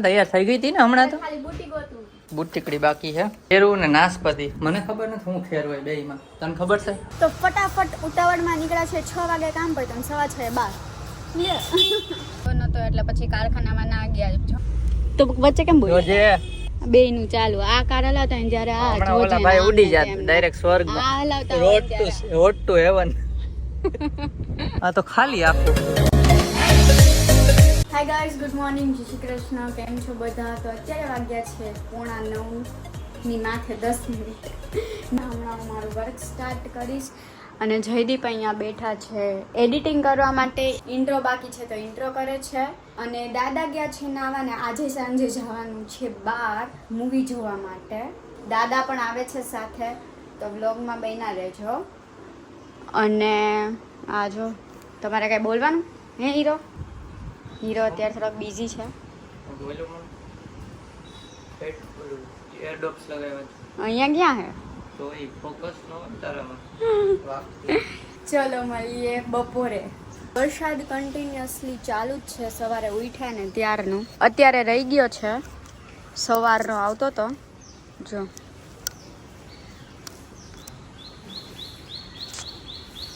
તૈયાર થઈ ગઈ હતી ને હમણાં તો ખાલી બુટી ગોતું બુટીકડી બાકી છે ખેરવું ને નાશપતિ મને ખબર નથી હું ખેર હોય બેયમાં તને ખબર છે તો ફટાફટ ઉતાવળમાં નીકળ્યા છે 6 વાગે કામ પર તો 12:15 તો એટલે પછી કારખાનામાં ના ગયા તો વચ્ચે કેમ બોલ્યો જોજે બેયનું ચાલુ આ કાર હલાવતા ને જ્યારે આ હમણાં ઓલા ભાઈ ઉડી જાત ડાયરેક્ટ સ્વર્ગમાં આ હલાવતા રોડ ટુ હેવન આ તો ખાલી આખું હાય ગાઈઝ ગુડ મોર્નિંગ જય શ્રી કૃષ્ણ કેમ છો બધા તો અત્યારે વાગ્યા છે 8:45 ની માથે 10 મિનિટ હમણાં હું મારું વર્ક સ્ટાર્ટ કરીશ અને જયદીપ અહીંયા બેઠા છે એડિટિંગ કરવા માટે ઇન્ટ્રો બાકી છે તો ઇન્ટ્રો કરે છે અને દાદા ગયા છે નાવા ને આજે સાંજે જવાનું છે બહાર મૂવી જોવા માટે દાદા પણ આવે છે સાથે તો વ્લોગમાં બન્યા રહેજો અને આ જો તમારે કાંઈ બોલવાનું હે હીરો અત્યારે થોડોક બિઝી છે અહીંયા ક્યાં હે ચલો મળીએ બપોરે વરસાદ કન્ટિન્યુઅસલી ચાલુ જ છે સવારે ઉઠ્યા ને ત્યારનું અત્યારે રહી ગયો છે સવારનો આવતો તો જો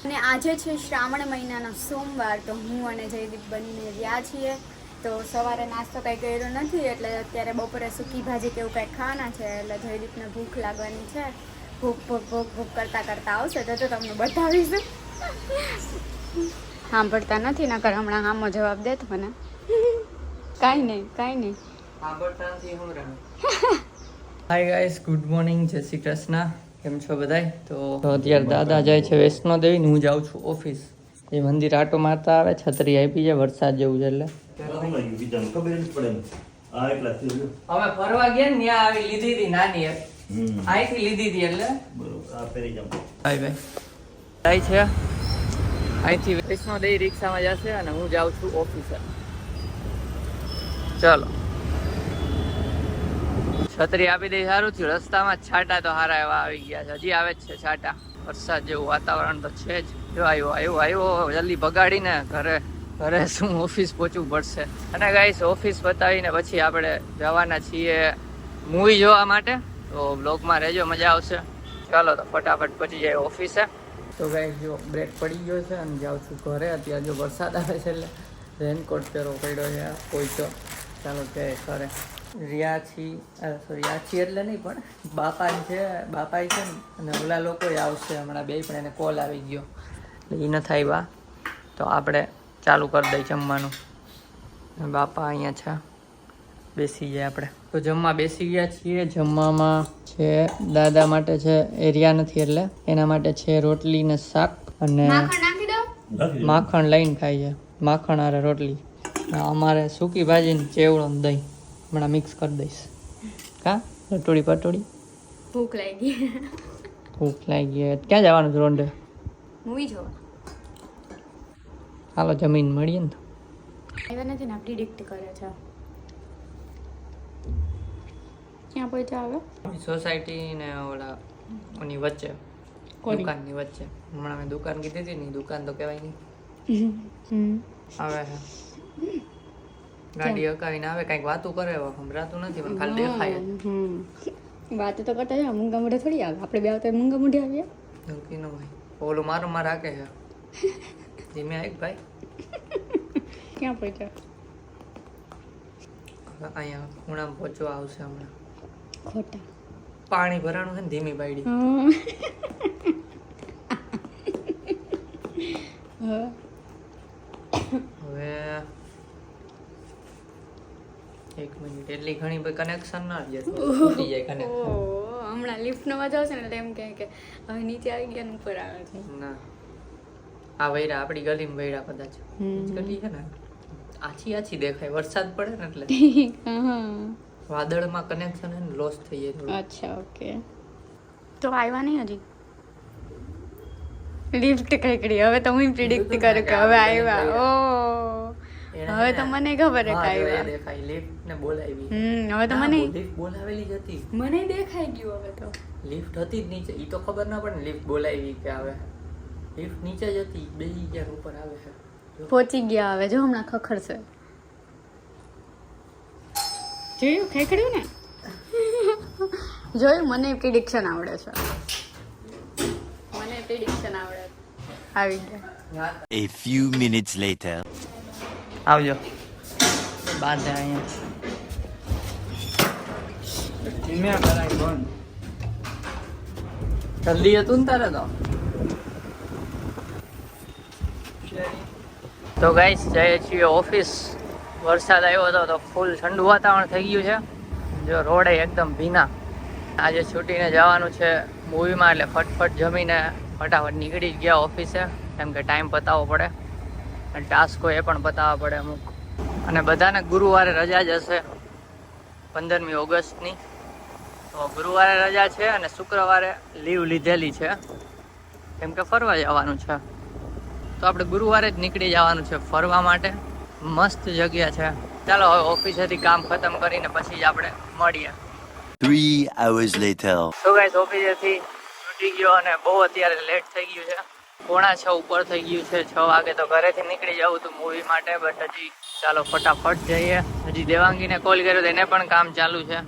અને આજે છે શ્રાવણ મહિનાનો સોમવાર તો હું અને જયદીપ બંને રહ્યા છીએ તો સવારે નાસ્તો કંઈ કર્યો નથી એટલે અત્યારે બપોરે સૂકી ભાજી કે એવું કંઈક ખાવાના છે એટલે જયદીપને ભૂખ લાગવાની છે ભૂખ કરતાં આવશે તો તમને બતાવીશું સાંભળતા નથી નકર હમણાં હામો જવાબ દેતો મને કાંઈ નહીં હાય ગાઈસ ગુડ મોર્નિંગ જય શ્રી કૃષ્ણ કેમ છો બધાય તો અત્યારે દાદા જાય છે વૈષ્ણો દેવી ને હું જાઉં છું ઓફિસ એ મંદિર આટો મારતા આવે છત્રી આપી છે વરસાદ જેવું છે એટલે અમે ફરવા ગયા ને ત્યાં આવી લીધી હતી નાની અહીંથી લીધી હતી એટલે ભાઈ જાય છે અહીંથી વૈષ્ણો દેવી રિક્ષામાં જશે અને હું જાઉં છું ઓફિસે ચલો છત્રી આપી દઈ સારું થયું રસ્તામાં છાંટા તો સારા એવા આવી ગયા છે હજી આવે જ છે છાંટા વરસાદ જેવું વાતાવરણ તો છે જ જો આવ્યો જલ્દી ભગાડીને ઘરે શું ઓફિસ પહોંચવું પડશે અને ગાઈસ ઓફિસ બતાવીને પછી આપણે જવાના છીએ મૂવી જોવા માટે તો બ્લોગમાં રહેજો મજા આવશે ચાલો તો ફટાફટ પહોંચી જાય ઓફિસે તો ગાઈસ જો બ્રેક પડી ગયો છે અને જાઉં છું ઘરે અત્યારે જો વરસાદ આવે છે એટલે રેનકોટ પહેરવો પડ્યો છે કોઈ તો ચાલો કે ઘરે રિયાછી એટલે નહીં પણ બાપા છે ને અને ઓલા લોકો આવશે હમણાં બે પણ એને કોલ આવી ગયો એટલે એ નથી આવ્યા તો આપણે ચાલુ કરી દઈએ જમવાનું બાપા અહીંયા છે બેસી જાય આપણે તો જમવા બેસી ગયા છીએ જમવામાં છે દાદા માટે છે એરિયા નથી એટલે એના માટે છે રોટલી ને શાક અને માખણ લઈને ખાય છે માખણ આરે રોટલી અમારે સૂકી ભાજી ને ચેવડો ને દહીં હમણાં મિક્સ કરી દઈશ કા રટોડી પટોડી ભૂખ લાગી ક્યાં જવાનું છે રોંડે મૂવી જોવા હાલો જમીન મળીએ ને તો આવ્યા નથી ને પ્રિડિક્ટ કરે છે ક્યાં પહોંચ્યા આવે સોસાયટી ને ઓલા ઓની વચ્ચે દુકાનની વચ્ચે હમણાં મેં દુકાન કીધી હતી ને દુકાન તો કહેવાય નહીં આવે છે ગાડી હકાવીને આવે કઈક વાતું કરે સંભળાતું નથી પણ ખાલી દેખાય વાતો તો કરતા જાય મૂંગા મોઢે થોડી આવે આપણે બે આવતા મૂંગા મોઢે આવીએ ધમકી નો ભાઈ ઓલું મારું માં રાખે છે ધીમે એક ભાઈ ક્યાં પહોંચ્યા અહીંયા ખૂણામાં પહોંચવા આવશે હમણાં ખોટા પાણી ભરાણું છે ને ધીમી બાયડી હવે એક મિનિટ એટલી ઘણી ભાઈ કનેક્શન ના તૂટી જાય કનેક્શન હમણાં લિફ્ટ નો અવાજ આવશે ને એમ કે હવે નીચે આવી ગયા ને ઉપર આવે છે ના આ વૈરા આપણી ગલીમાં વૈરા કદાચ ગલી છે ને આછી દેખાય વરસાદ પડે ને એટલે વાદળમાં કનેક્શન હે ને લોસ થઈ જાય અચ્છા ઓકે તો આવ્યા નહીં હજી લિફ્ટ કઈકડી હવે તો હું પ્રિડિક્ટ કરું કે હવે આવ્યા ઓ હવે તો મને ખબર કે આવ્યા દેખાય લિફ્ટ ને બોલાવી હવે તો મને લિફ્ટ બોલાવેલી જ હતી મને દેખાઈ ગયું હવે તો લિફ્ટ હતી જ નીચે ઈ તો ખબર ના પડે લિફ્ટ બોલાવી કે આવે લિફ્ટ નીચે જ હતી બે જગ્યા ઉપર આવે છે પહોંચી ગયા હવે જો હમણાં ખખડશે જોયું ખેકડ્યું ને જોયું મને પ્રિડિક્શન આવડે છે આવી ગયા A few minutes later. આવજો બાંધે અહીંયા ધીમે કરાય બંધ જલ્દી હતું ને તારે તો ગાઈસ જઈએ છીએ ઓફિસ. વરસાદ આવ્યો હતો તો ફૂલ ઠંડુ વાતાવરણ થઈ ગયું છે. જો રોડે એકદમ ભીના. આજે છૂટીને જવાનું છે મૂવીમાં, એટલે ફટફટ જમીને ફટાફટ નીકળી જ ગયા ઓફિસે, કેમ કે ટાઈમ પતાવવો પડે અને ટાસ્કો એ પણ પતાવવા પડે અમુક. અને બધાને ગુરુવારે રજા જ હશે 15મી ઓગસ્ટની. તો ગુરુવારે રજા છે અને શુક્રવારે લીવ લીધેલી છે, કેમ કે ફરવા જવાનું છે. તો આપણે ગુરુવારે જ નીકળી જવાનું છે ફરવા માટે. મસ્ત જગ્યા છે. ચાલો હવે ઓફિસેથી કામ ખતમ કરીને પછી જ આપણે મળીએ. 3 hours later. તો ગાઈસ ઓફિસેથી છૂટી ગયો અને બહુ અત્યારે લેટ થઈ ગયું છે. 5:45 ઉપર થઈ ગયું છે. 6 વાગે તો ઘરેથી નીકળી જવું હતું મૂવી માટે, બટ હજી ચાલો ફટાફટ જઈએ. હજી દેવાંગીને કોલ કર્યો તો એને પણ કામ ચાલુ છે.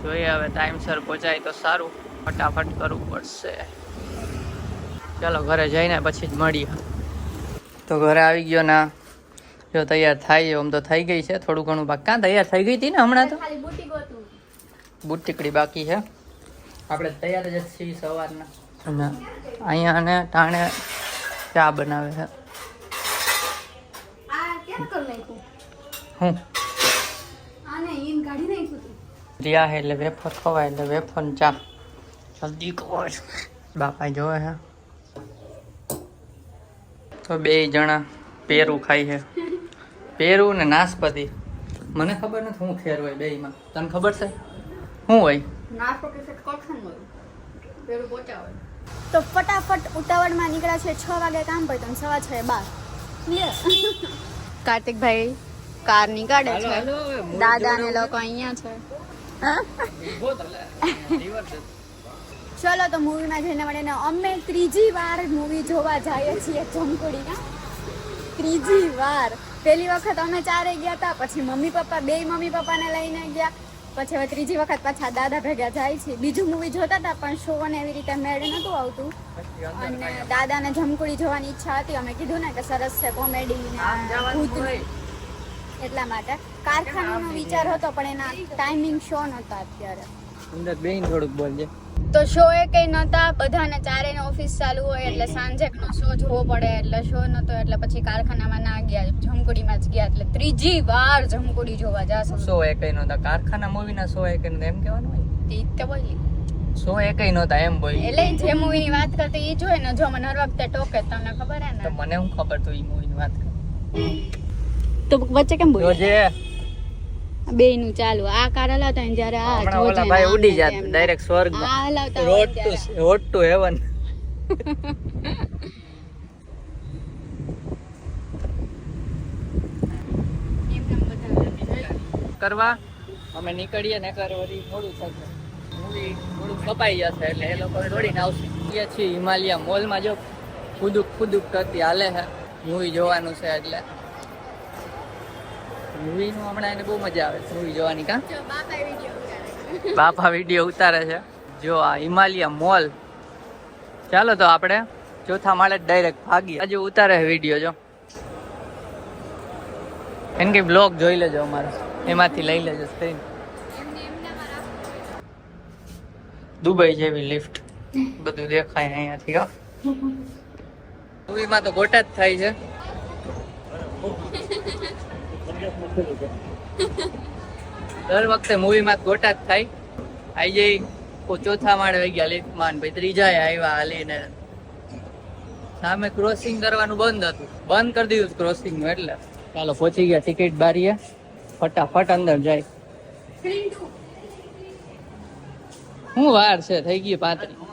જોઈએ હવે ટાઈમસર પહોંચાય તો સારું. ફટાફટ કરવું પડશે. ચાલો ઘરે જઈને પછી જ મળીએ. તો ઘરે આવી ગયો ના, જો તૈયાર થાય આમ તો થઈ ગઈ છે થોડું ઘણું બાકી. ક્યાં તૈયાર થઈ ગઈ હતી ને હમણાં તો બૂટ ટીકડી બાકી છે. આપણે તૈયાર જ છીએ સવારના. અને અહીંયા ને ટાણે ચા બનાવે છે. હું રિયા હે એટલે વેફર ખવાય એટલે વેફર ચા જલ્દી ખવાય. બાપા જોવે છે તો 2 જણા પેરું ખાય છે. પેરું ને નાસપતિ. મને ખબર નથી શું ફેર હોય બેયમાં. તને ખબર છે શું હોય? તો ફટાફટ ઉતાવળમાં નીકળ્યા છે. 6 વાગે કામ પર તો 6:15 બાર. કાર્તિકભાઈ કાર નીકાળે છે. દાદા ને લોકો અહીંયા છે. ચલો તો મૂવીમાં જઈને મળીને. અમે 3જી વાર મૂવી જોવા જઈએ છીએ જમકુડીના. 3જી વાર. પહેલી વખત અમે 4 ગયા હતા, પછી મમ્મી પપ્પાને લઈને ગયા, પછી હવે 3જી વખત પાછા દાદા ભેગા જાય છે. બીજું મૂવી જોતા હતા પણ શો ને એવી રીતે મેળ નહોતું આવતું, અને દાદાને જમકુડી જોવાની ઈચ્છા હતી. અમે કીધું ને કે સરસ છે કોમેડી ને ભૂતની, એટલા માટે કારખાનાનો વિચાર હતો પણ એના ટાઈમિંગ શો નહોતા અત્યારે. અંદર બેન થોડુંક બોલજે. તો શો એ કઈ નહોતા. બધાને 4 ઓફિસ ચાલુ હોય એટલે સાંજેનો શો જોવો પડે, એટલે શો નહોતો એટલે પછી કારખાનામાં ના ગયા, જમકુડીમાં જ ગયા. એટલે 3જી વાર જમકુડી જોવા જાશું. શો એ કઈ નહોતા. કારખાના મૂવીના શો એ કઈ નહોતા એમ કહેવાનું હોય. તે બોલી શો એ કઈ નહોતા એમ બોલી. એટલે જે મૂવીની વાત કરતી એ જોઈ ને. જો મને હર વખતે ટોકે, તમને ખબર હે ને. તો મને હું ખબર તું ઈ મૂવીની વાત કર. તો વચ્ચે કેમ બોલી? જોજે બેયનું ચાલુ. આ કાર હલાવતા ને જ્યારે આ હમણાં ઓલા ભાઈ ઉડી જાત ડાયરેક્ટ સ્વર્ગમાં. આ હલાવતા રોડ ટુ હેવન. કરવા અમે નીકળીએ ને કરવાથી થોડું થશે. મૂવી થોડું કપાઈ જશે એટલે એ લોકો દોડીને આવશે. એ છીએ હિમાલયા મોલમાં. જો ફુદુક કરતી હાલે છે. મૂવી જોવાનું છે એટલે મૂવીનું હમણાં એને બહુ મજા આવે મૂવી જોવાની. કાં બાપા વિડીયો ઉતારે છે. જો આ હિમાલયા મોલ. ચાલો તો આપણે 4થા માળે ડાયરેક્ટ ભાગીએ. હજુ ઉતારે વિડીયો. જો એને કઈ બ્લોગ જોઈ લેજો અમારે, એમાંથી લઈ લેજો સ્ક્રીન. દુબઈ જેવી લિફ્ટ બધું દેખાય અહીંયાથી. મૂવીમાં તો ગોટા જ થાય છે. દર વખતે મૂવીમાં ગોટા જ થાય. આઈ જઈ 4થા માળે વહી ગયા લિફ્ટમાં, ભાઈ 3જા આવ્યા હાલીને. સામે ક્રોસિંગ કરવાનું બંધ હતું, બંધ કરી દીધું ક્રોસિંગ નું. એટલે ચાલો પહોંચી ગયા ટિકિટ બારીએ. ફટાફટ અંદર જાય. શું વાર છે, થઈ ગઈ 35.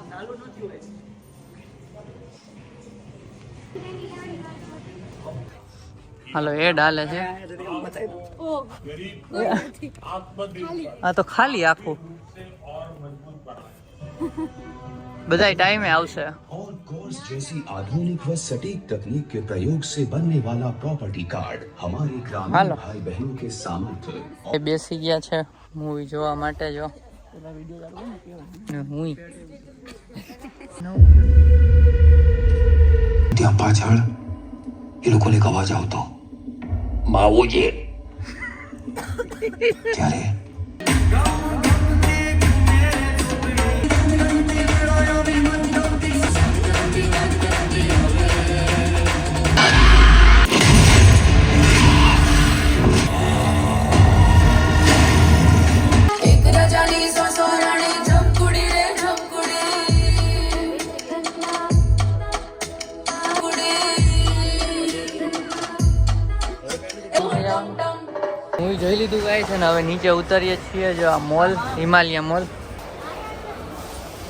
હાલો એડ હાલે છે. આ તો ખાલી આખું બધાય ટાઈમે આવશે. और कोर्स जैसी आधुनिक व सटीक तकनीक के प्रयोग से बनने वाला प्रॉपर्टी कार्ड हमारे ग्रामीण भाई बहनों के सामर्थ्य એ બેસી ગયા છે મૂવી જોવા માટે જો ને હું ત્યાં પાછળ એ લોકોને એક અવાજ આવતો માવુજી ત્યારે મૂવી જોઈ લીધું ગાય છે ને હવે નીચે ઉતરીએ છીએ જો આ મોલ હિમાલય મોલ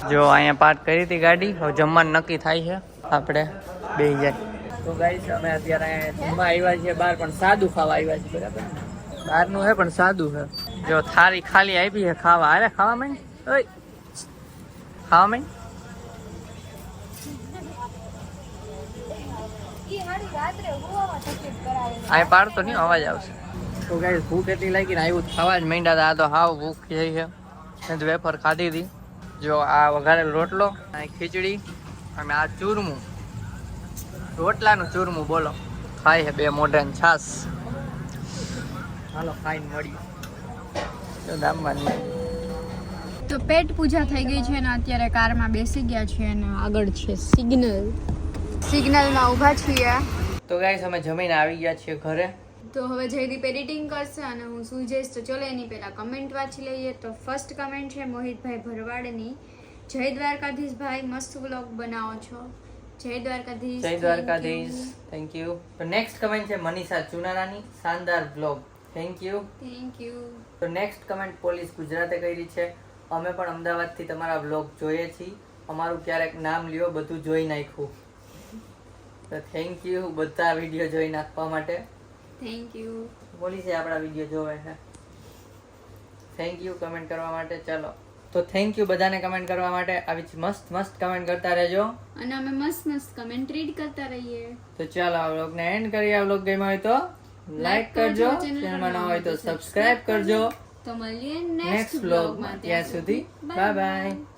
જો અહીંયા પાર્ક કરી હતી ગાડી હવે જમવાનું નક્કી થાય છે આપણે બેસી જાય તો ગાઈસ અમે અત્યારે અહીંયા જમવા આવ્યા છીએ બહાર પણ સાદું ખાવા આવ્યા છીએ બરાબર બહારનું છે પણ સાદું છે જો થાળી ખાલી આપી છે ખાવા અરે ખાવા માંડ ઓય ખાવા માંડ આ પાડતો નહીં અવાજ આવશે તો ગાઈસ ભૂખ એટલી લાગી ને આવ્યું ખાવા જ માંડ્યા હતા આ તો હાવ ભૂખ થઈ છે વેફર ખાધી હતી જો આ વઘારેલો રોટલો આ ખીચડી અને આ ચૂરમું રોટલાનું ચૂરમું બોલો ખાય છે બે મોઢાની છાસ હાલો ખાઈને મળીએ દામમાં તો પેટ પૂજા થઈ ગઈ છે ને અત્યારે કારમાં બેસી ગયા છે અને આગળ છે સિગ્નલમાં ઊભા છીએ તો ગાઈસ અમે જમીને આવી ગયા છીએ ઘરે તો હવે જયદીપ એડિટિંગ કરશે અને હું સુઈ જઈશ તો ચલો એની પહેલા કમેન્ટ વાંચી લઈએ તો ફર્સ્ટ કમેન્ટ છે મોહિતભાઈ ભરવાડની જય દ્વારકાધીશ ભાઈ મસ્ત વ્લોગ બનાવો છો જય દ્વારકાધીશ થેન્ક યુ તો નેક્સ્ટ કમેન્ટ છે મનીષા ચુનારાની શાનદાર વ્લોગ થેન્ક યુ તો નેક્સ્ટ કમેન્ટ પોલીસ ગુજરાતે કરી છે અમે પણ અમદાવાદથી તમારા વ્લોગ જોઈએ છીએ અમારું ક્યારેક નામ લ્યો બધું જોઈ નાખ્યું તો થેન્ક યુ બધા વિડીયો જોઈ નાખવા માટે થેન્ક યુ પોલીસે આપણા વિડીયો જોવે છે થેન્ક યુ કમેન્ટ કરવા માટે ચાલો તો થેન્ક યુ બધાને કમેન્ટ કરવા માટે આવી જ મસ્ત મસ્ત કમેન્ટ કરતા રહેજો અને અમે મસ્ત કમેન્ટ રીડ કરતા રહીએ તો ચાલો આ વ્લોગને એન્ડ કરીએ આ વ્લોગ ગમ્યો હોય તો લાઈક કરજો ચેનલમાં ન હોય તો સબસ્ક્રાઇબ કરજો તો મળીએ નેક્સ્ટ વ્લોગમાં ત્યાં સુધી બાય બાય